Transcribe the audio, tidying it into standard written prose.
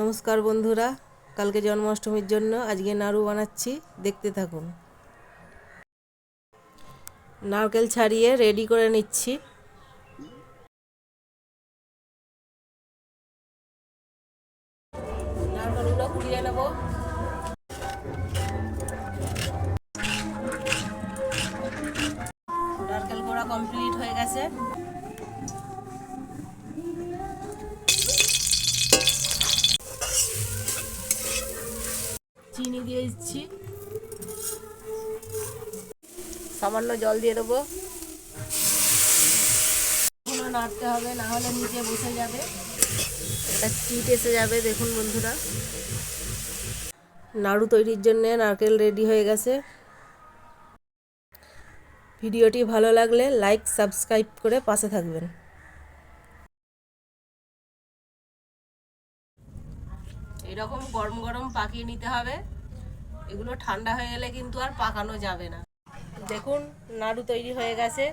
নমস্কার বন্ধুরা, কালকে জন্মাষ্টমীর জন্য আজকে নাড়ু বানাচ্ছি, দেখতে থাকুন। নারকেল ছাড়িয়ে রেডি করে নিচ্ছি। নারকেলগুলো কুড়িয়ে নেব। নারকেল কোড়া কমপ্লিট হয়ে গেছে। চিনি দিয়ে দিচ্ছি, সামান্য জল দিয়ে দেবো। নাড়তে হবে, না হলে নিচে বসে যাবে, এটা চিট এসে যাবে। দেখুন বন্ধুরা, নাড়ু তৈরির জন্য নারকেল রেডি হয়ে গেছে। ভিডিওটি ভালো লাগলে লাইক সাবস্ক্রাইব করে পাশে থাকবেন। এরকম গরম গরম পাকিয়ে নিতে হবে, এগুলো ঠান্ডা হয়ে গেলে কিন্তু আর পাকানো যাবে না। দেখুন নাড়ু তৈরি হয়ে গেছে।